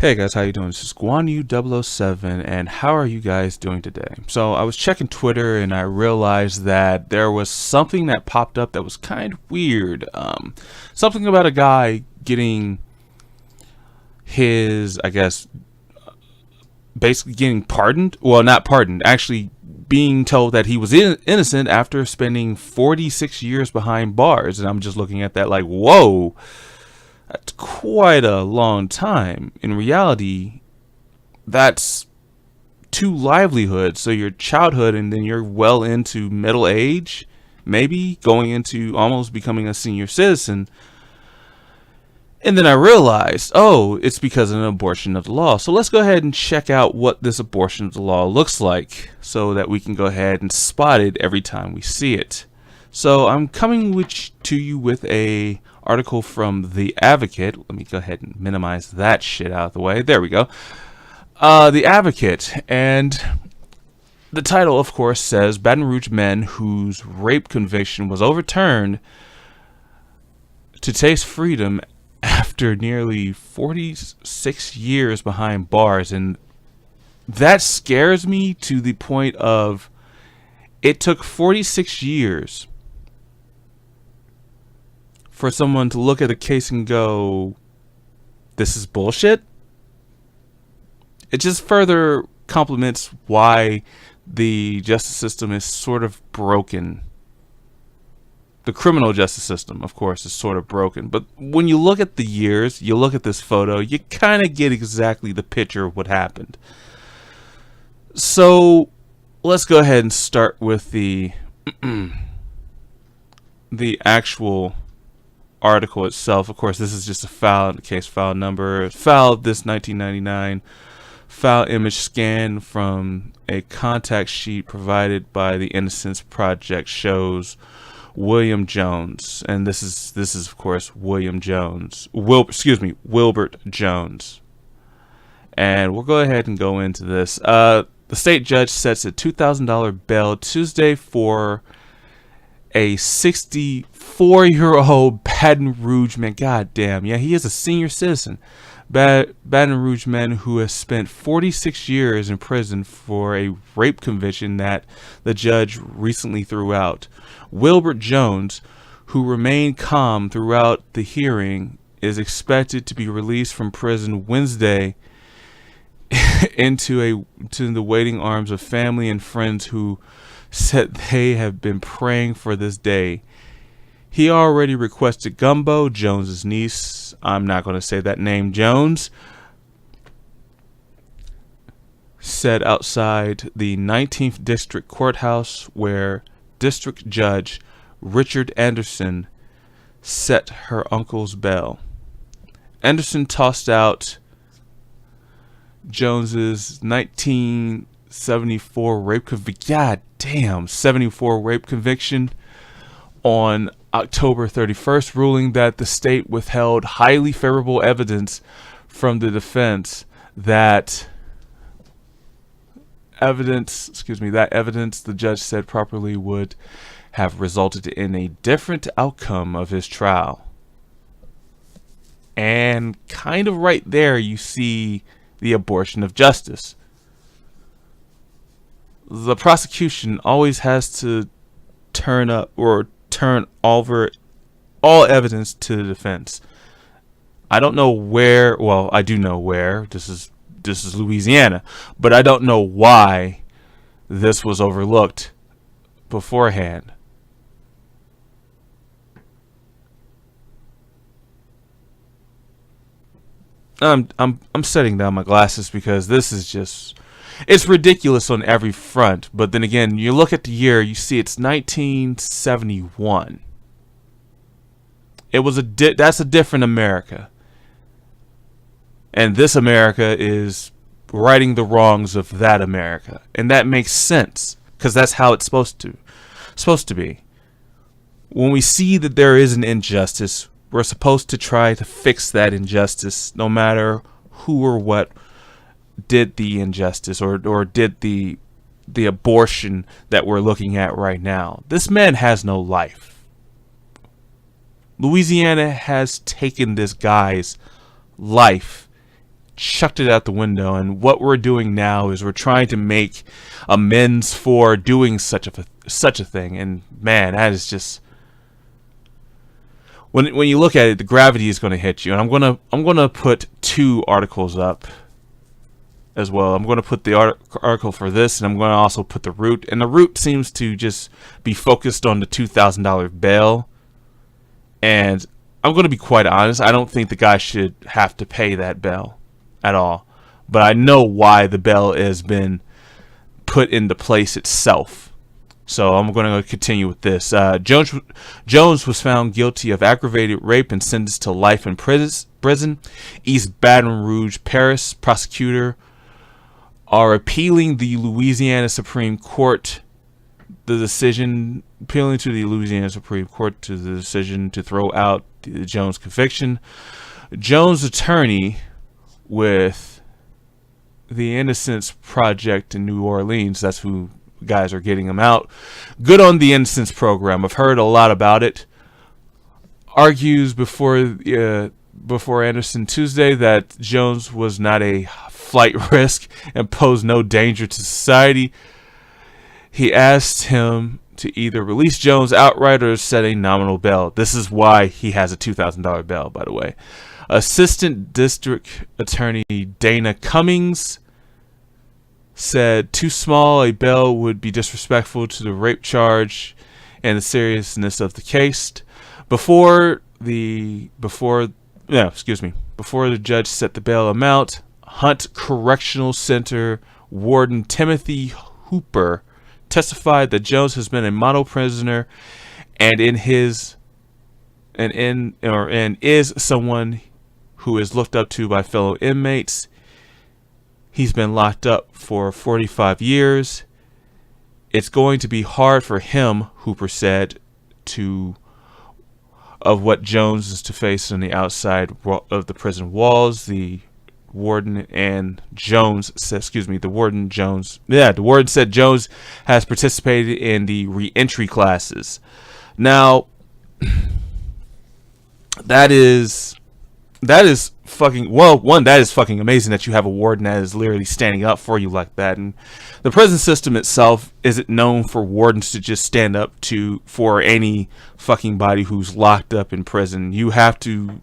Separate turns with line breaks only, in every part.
Hey guys, how you doing? This is GuanYu007, and how are you guys doing today? So I was checking Twitter and I realized that there was something that popped up that was kind of weird. Something about a guy getting his, I guess, basically getting pardoned. Well, not pardoned, actually being told that he was innocent after spending 46 years behind bars. And I'm just looking at that like, whoa. That's quite a long time. In reality, that's two livelihoods. So your childhood and then you're well into middle age, maybe going into almost becoming a senior citizen. And then I realized, oh, it's because of an abortion of the law. So let's go ahead and check out what this abortion of the law looks like so that we can go ahead and spot it every time we see it. So I'm coming to you with a article from The Advocate. Let me go ahead and minimize that shit out of the way. There we go. The Advocate. And the title, of course, says Baton Rouge men whose rape conviction was overturned to taste freedom after nearly 46 years behind bars. And that scares me to the point of it took 46 years for someone to look at a case and go, this is bullshit. It just further complements why the justice system is sort of broken. The criminal justice system, of course, is sort of broken. But when you look at the years, you look at this photo, you kind of get exactly the picture of what happened. So let's go ahead and start with the actual article itself. Of course, this is just a case file number. File this 1999 file image scan from a contact sheet provided by the Innocence Project shows William Jones, and this is of course William Jones. Wilbert Jones. And we'll go ahead and go into this. The state judge sets a $2,000 bail Tuesday for a 64-year-old Baton Rouge man. God damn, yeah, he is a senior citizen. Baton Rouge man who has spent 46 years in prison for a rape conviction that the judge recently threw out. Wilbert Jones, who remained calm throughout the hearing, is expected to be released from prison Wednesday into the waiting arms of family and friends who said they have been praying for this day. He already requested Gumbo, Jones's niece. I'm not going to say that name, Jones. Said outside the 19th District Courthouse where District Judge Richard Anderson set her uncle's bail. Anderson tossed out Jones's 1974 rape conviction. God damn, 74 rape conviction on October 31st, ruling that the state withheld highly favorable evidence from the defense that evidence the judge said properly would have resulted in a different outcome of his trial. And kind of right there you see the abortion of justice. The prosecution always has to turn over all evidence to the defense. I don't know where, well, I do know where. This is Louisiana, but I don't know why this was overlooked beforehand. I'm setting down my glasses because this is just, it's ridiculous on every front. But then again, you look at the year, you see it's 1971. It was that's a different America. And this America is righting the wrongs of that America. And that makes sense because that's how it's supposed to be. When we see that there is an injustice, we're supposed to try to fix that injustice no matter who or what did the injustice or did the abortion that we're looking at right now. This man has no life. Louisiana has taken this guy's life chucked it out the window. And what we're doing now is we're trying to make amends for doing such a thing. And man, that is just, when you look at it, the gravity is going to hit you. And I'm gonna put 2 articles up as well. I'm going to put the article for this, and I'm going to also put the root. And the root seems to just be focused on the $2,000 bail. And I'm going to be quite honest, I don't think the guy should have to pay that bail at all. But I know why the bail has been put into place itself. So I'm going to continue with this. Jones was found guilty of aggravated rape and sentenced to life in prison. East Baton Rouge Parish prosecutor are appealing to the Louisiana Supreme Court to the decision to throw out the Jones conviction. Jones' attorney with the Innocence Project in New Orleans, that's who guys are getting him out. Good on the Innocence program. I've heard a lot about it. Argues before Anderson Tuesday that Jones was not a flight risk and posed no danger to society. He asked him to either release Jones outright or set a nominal bail. This is why he has a $2,000 bail, by the way. Assistant District Attorney Dana Cummings said too small a bail would be disrespectful to the rape charge and the seriousness of the case. Before the judge set the bail amount, Hunt Correctional Center Warden Timothy Hooper testified that Jones has been a model prisoner and is someone who is looked up to by fellow inmates. He's been locked up for 45 years. It's going to be hard for him, Hooper said, of what Jones is to face on the outside of the prison walls. The warden said Jones has participated in the re-entry classes. Now, that is fucking, that is fucking amazing that you have a warden that is literally standing up for you like that. And the prison system itself isn't known for wardens to just stand up for any fucking body who's locked up in prison. You have to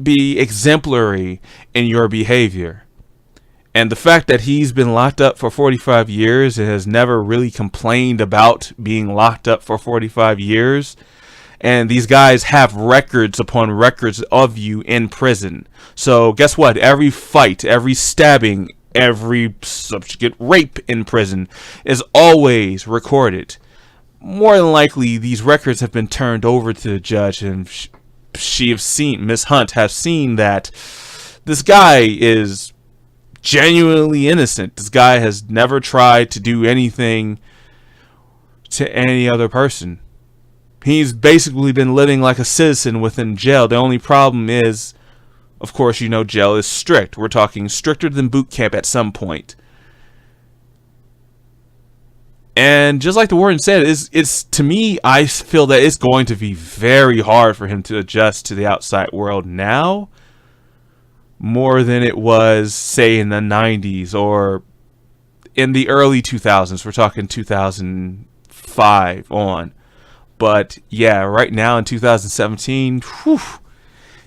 be exemplary in your behavior. And the fact that he's been locked up for 45 years and has never really complained about being locked up for 45 years, and these guys have records upon records of you in prison. So guess what? Every fight, every stabbing, every subsequent rape in prison is always recorded. More than likely, these records have been turned over to the judge, and Miss Hunt has seen that this guy is genuinely innocent. This guy has never tried to do anything to any other person. He's basically been living like a citizen within jail. The only problem is, of course, jail is strict. We're talking stricter than boot camp at some point. And just like the warden said, it's to me, I feel that it's going to be very hard for him to adjust to the outside world now, more than it was, say, in the 90s or in the early 2000s. We're talking 2005 on. But yeah, right now in 2017,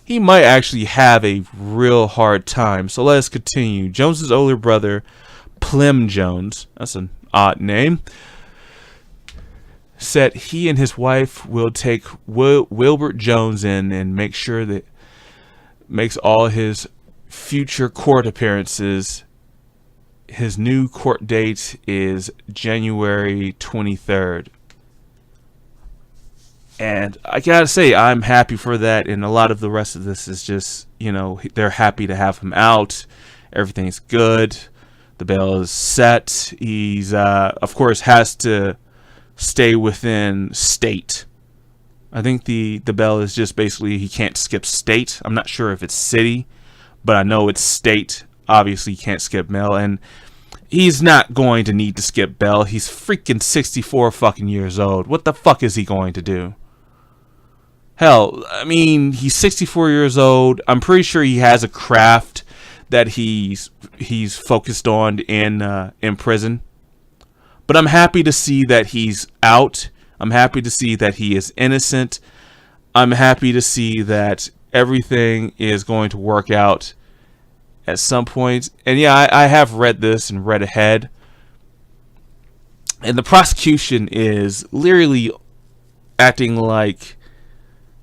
he might actually have a real hard time. So let's continue. Jones's older brother, Plem Jones, that's an odd name, said he and his wife will take Wilbert Jones in and make sure that makes all his future court appearances. His new court date is January 23rd. And I gotta say, I'm happy for that. And a lot of the rest of this is just, they're happy to have him out. Everything's good. The bail is set. He's, of course, has to stay within state. I think the bail is just basically he can't skip state. I'm not sure if it's city, but I know it's state. Obviously, he can't skip bail. And he's not going to need to skip bail. He's freaking 64 fucking years old. What the fuck is he going to do? Hell, I mean, he's 64 years old. I'm pretty sure he has a craft that he's focused on in prison. But I'm happy to see that he's out. I'm happy to see that he is innocent. I'm happy to see that everything is going to work out at some point. And yeah, I have read this and read ahead. And the prosecution is literally acting like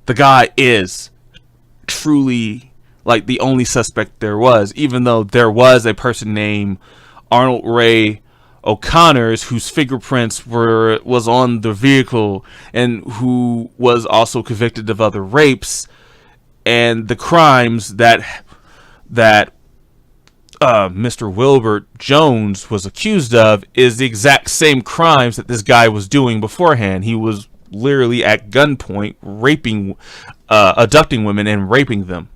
the guy is truly like the only suspect there was, even though there was a person named Arnold Ray O'Connor's whose fingerprints was on the vehicle and who was also convicted of other rapes, and the crimes that Mr. Wilbert Jones was accused of is the exact same crimes that this guy was doing beforehand. He was literally at gunpoint abducting women and raping them.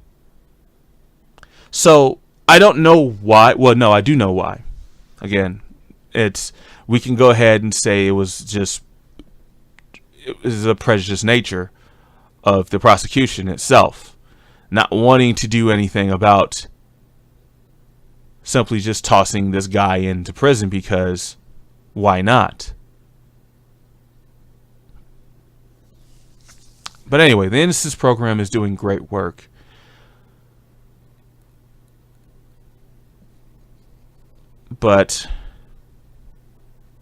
So I don't know why. Well, no, I do know why. Again, we can go ahead and say it was a prejudiced nature of the prosecution itself, not wanting to do anything about simply just tossing this guy into prison because why not? But anyway, the Innocence Program is doing great work. But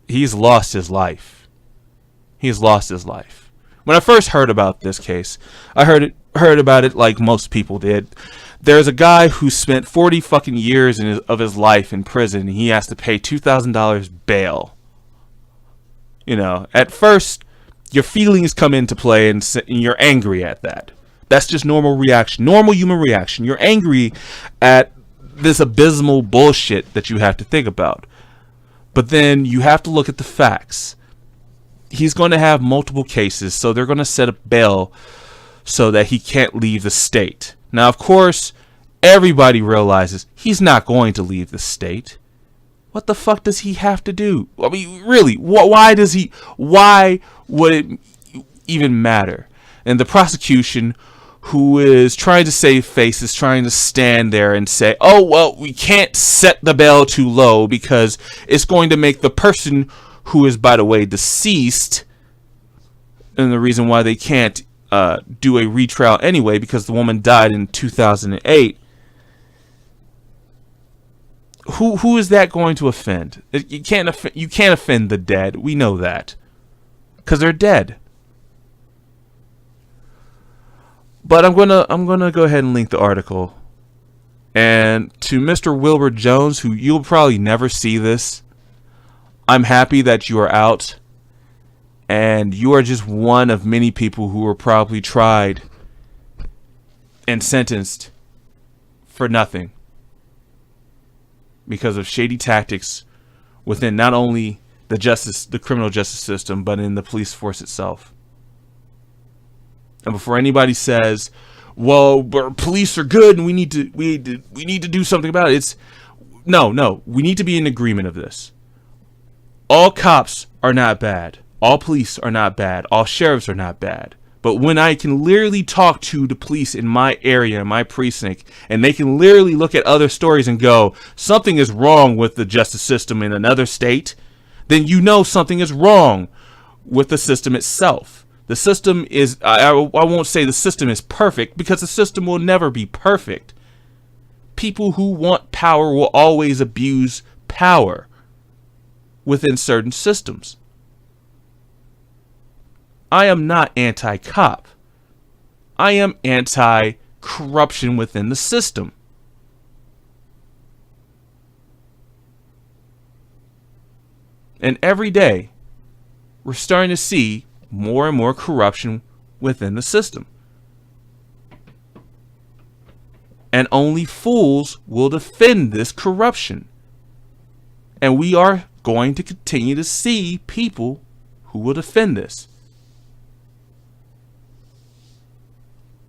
he's lost his life. He's lost his life. When I first heard about this case, I heard about it like most people did. There's a guy who spent 40 fucking years of his life in prison, and he has to pay $2,000 bail. You know, at first, your feelings come into play, and you're angry at that. That's just normal reaction, normal human reaction. You're angry at this abysmal bullshit that you have to think about. But then you have to look at the facts. He's going to have multiple cases, so they're going to set up bail so that he can't leave the state. Now, of course, everybody realizes he's not going to leave the state. What the fuck does he have to do? I mean, really, why would it even matter? And the prosecution, who is trying to save face, is trying to stand there and say, oh, well, we can't set the bail too low because it's going to make the person who is, by the way, deceased, and the reason why they can't do a retrial anyway, because the woman died in 2008. Who is that going to offend? You can't offend the dead. We know that, because they're dead. But I'm gonna go ahead and link the article. And to Mr. Wilbert Jones, who you'll probably never see this, I'm happy that you are out. And you are just one of many people who were probably tried and sentenced for nothing because of shady tactics within not only the criminal justice system, but in the police force itself. And before anybody says, well, police are good and we need to do something about it, no, we need to be in agreement of this. All cops are not bad. All police are not bad. All sheriffs are not bad. But when I can literally talk to the police in my area, in my precinct, and they can literally look at other stories and go, something is wrong with the justice system in another state, then you know something is wrong with the system itself. The system is, I won't say the system is perfect, because the system will never be perfect. People who want power will always abuse power within certain systems. I am not anti-cop. I am anti-corruption within the system. And every day, we're starting to see more and more corruption within the system. And only fools will defend this corruption. And we are going to continue to see people who will defend this.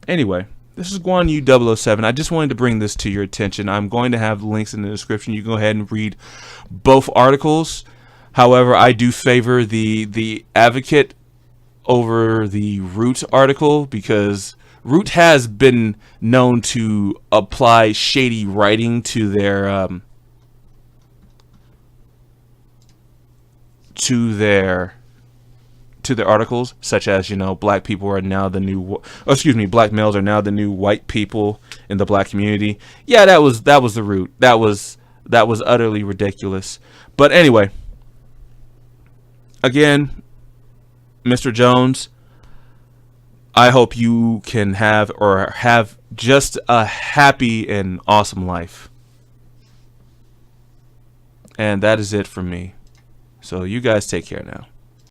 Anyway, this is Guan Yu 007. I just wanted to bring this to your attention. I'm going to have links in the description. You can go ahead and read both articles. However, I do favor the Advocate over the Root article, because Root has been known to apply shady writing to to their their articles, such as, black people are now the new, black males are now the new white people in the black community. Yeah, that was the Root. That was utterly ridiculous. But anyway, again, Mr. Jones, I hope you can have just a happy and awesome life. And that is it for me. So you guys take care now.